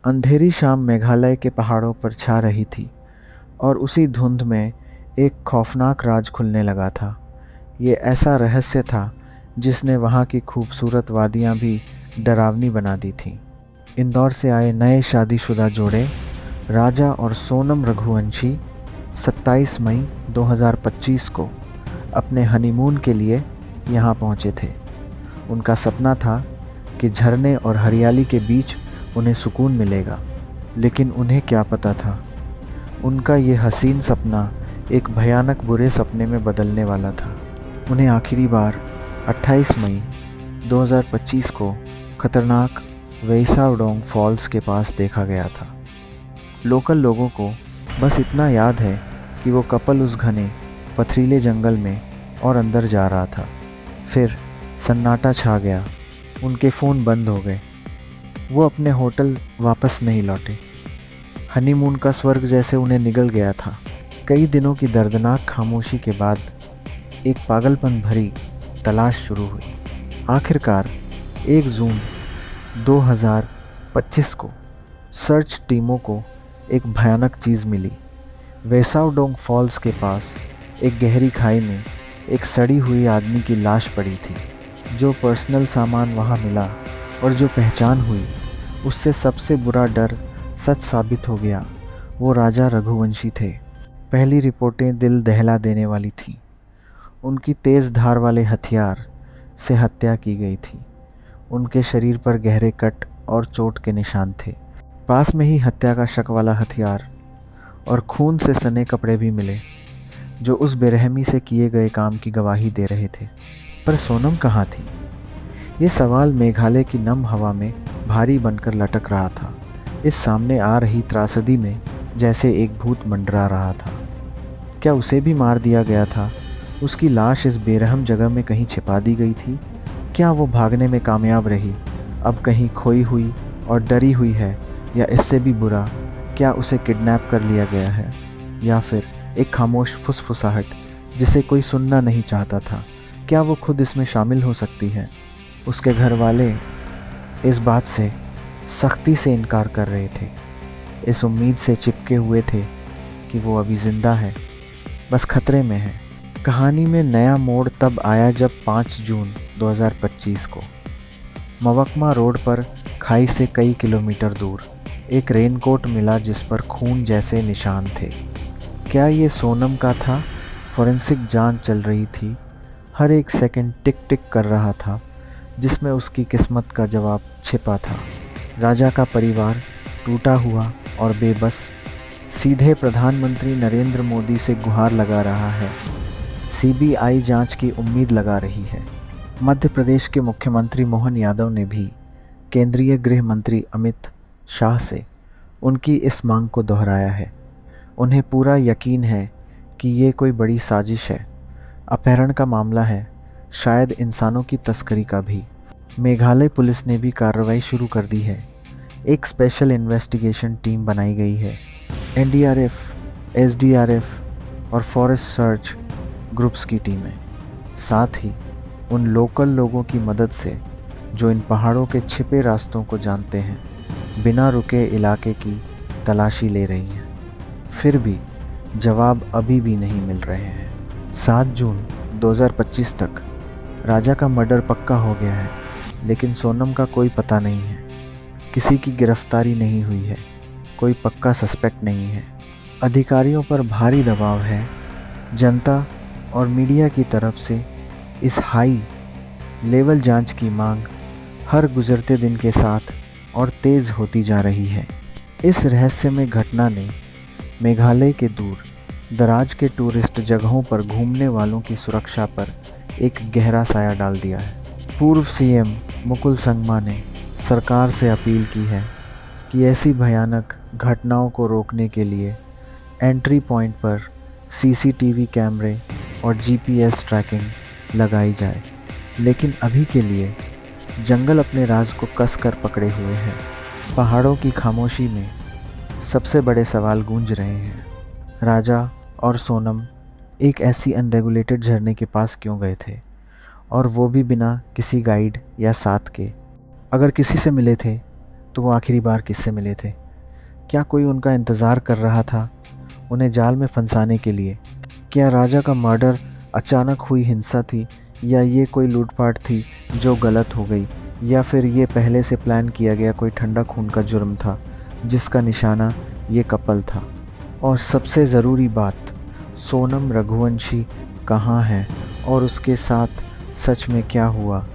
अंधेरी शाम मेघालय के पहाड़ों पर छा रही थी और उसी धुंध में एक खौफनाक राज खुलने लगा था। ये ऐसा रहस्य था जिसने वहाँ की खूबसूरत वादियाँ भी डरावनी बना दी थीं। इंदौर से आए नए शादीशुदा जोड़े राजा और सोनम रघुवंशी 27 मई 2025 को अपने हनीमून के लिए यहाँ पहुँचे थे। उनका सपना था कि झरने और हरियाली के बीच उन्हें सुकून मिलेगा, लेकिन उन्हें क्या पता था, उनका ये हसीन सपना एक भयानक बुरे सपने में बदलने वाला था। उन्हें आखिरी बार 28 मई 2025 को खतरनाक वेइसाओडोंग फॉल्स के पास देखा गया था। लोकल लोगों को बस इतना याद है कि वो कपल उस घने पथरीले जंगल में और अंदर जा रहा था। फिर सन्नाटा छा गया, उनके फ़ोन बंद हो गए, वो अपने होटल वापस नहीं लौटे। हनीमून का स्वर्ग जैसे उन्हें निगल गया था। कई दिनों की दर्दनाक खामोशी के बाद एक पागलपन भरी तलाश शुरू हुई। आखिरकार 1 जून 2025 को सर्च टीमों को एक भयानक चीज़ मिली। वेइसाओडोंग फॉल्स के पास एक गहरी खाई में एक सड़ी हुई आदमी की लाश पड़ी थी। जो पर्सनल सामान वहाँ मिला और जो पहचान हुई, उससे सबसे बुरा डर सच साबित हो गया। वो राजा रघुवंशी थे। पहली रिपोर्टें दिल दहला देने वाली थीं। उनकी तेज़ धार वाले हथियार से हत्या की गई थी। उनके शरीर पर गहरे कट और चोट के निशान थे। पास में ही हत्या का शक वाला हथियार और खून से सने कपड़े भी मिले, जो उस बेरहमी से किए गए काम की गवाही दे रहे थे। पर सोनम कहाँ थी? ये सवाल मेघालय की नम हवा में भारी बनकर लटक रहा था। इस सामने आ रही त्रासदी में जैसे एक भूत मंडरा रहा था। क्या उसे भी मार दिया गया था? उसकी लाश इस बेरहम जगह में कहीं छिपा दी गई थी? क्या वो भागने में कामयाब रही, अब कहीं खोई हुई और डरी हुई है? या इससे भी बुरा, क्या उसे किडनैप कर लिया गया है? या फिर एक खामोश फुसफुसाहट जिसे कोई सुनना नहीं चाहता था, क्या वो खुद इसमें शामिल हो सकती है? उसके घर वाले इस बात से सख्ती से इनकार कर रहे थे। इस उम्मीद से चिपके हुए थे कि वो अभी ज़िंदा है, बस खतरे में है। कहानी में नया मोड़ तब आया जब 5 जून 2025 को मवक्मा रोड पर खाई से कई किलोमीटर दूर एक रेनकोट मिला जिस पर खून जैसे निशान थे। क्या ये सोनम का था? फॉरेंसिक जांच चल रही थी। हर एक सेकंड टिक टिक कर रहा था, जिसमें उसकी किस्मत का जवाब छिपा था। राजा का परिवार टूटा हुआ और बेबस सीधे प्रधानमंत्री नरेंद्र मोदी से गुहार लगा रहा है। सीबीआई जांच की उम्मीद लगा रही है। मध्य प्रदेश के मुख्यमंत्री मोहन यादव ने भी केंद्रीय गृह मंत्री अमित शाह से उनकी इस मांग को दोहराया है। उन्हें पूरा यकीन है कि ये कोई बड़ी साजिश है, अपहरण का मामला है, शायद इंसानों की तस्करी का भी। मेघालय पुलिस ने भी कार्रवाई शुरू कर दी है। एक स्पेशल इन्वेस्टिगेशन टीम बनाई गई है। एनडीआरएफ, एसडीआरएफ और फॉरेस्ट सर्च ग्रुप्स की टीमें, साथ ही उन लोकल लोगों की मदद से जो इन पहाड़ों के छिपे रास्तों को जानते हैं, बिना रुके इलाके की तलाशी ले रही हैं। फिर भी जवाब अभी भी नहीं मिल रहे हैं। 7 जून 2025 तक राजा का मर्डर पक्का हो गया है, लेकिन सोनम का कोई पता नहीं है। किसी की गिरफ्तारी नहीं हुई है, कोई पक्का सस्पेक्ट नहीं है। अधिकारियों पर भारी दबाव है। जनता और मीडिया की तरफ से इस हाई लेवल जांच की मांग हर गुजरते दिन के साथ और तेज़ होती जा रही है। इस रहस्यमय घटना ने मेघालय के दूर दराज के टूरिस्ट जगहों पर घूमने वालों की सुरक्षा पर एक गहरा साया डाल दिया है। पूर्व सीएम मुकुल संगमा ने सरकार से अपील की है कि ऐसी भयानक घटनाओं को रोकने के लिए एंट्री पॉइंट पर सीसीटीवी कैमरे और जीपीएस ट्रैकिंग लगाई जाए। लेकिन अभी के लिए जंगल अपने राज को कस कर पकड़े हुए हैं। पहाड़ों की खामोशी में सबसे बड़े सवाल गूंज रहे हैं। राजा और सोनम एक ऐसी अनरेगुलेटेड झरने के पास क्यों गए थे, और वो भी बिना किसी गाइड या साथ के? अगर किसी से मिले थे तो वो आखिरी बार किससे मिले थे? क्या कोई उनका इंतज़ार कर रहा था उन्हें जाल में फंसाने के लिए? क्या राजा का मर्डर अचानक हुई हिंसा थी, या ये कोई लूटपाट थी जो गलत हो गई, या फिर ये पहले से प्लान किया गया कोई ठंडा खून का जुर्म था जिसका निशाना ये कपल था? और सबसे ज़रूरी बात, सोनम रघुवंशी कहाँ है और उसके साथ सच में क्या हुआ?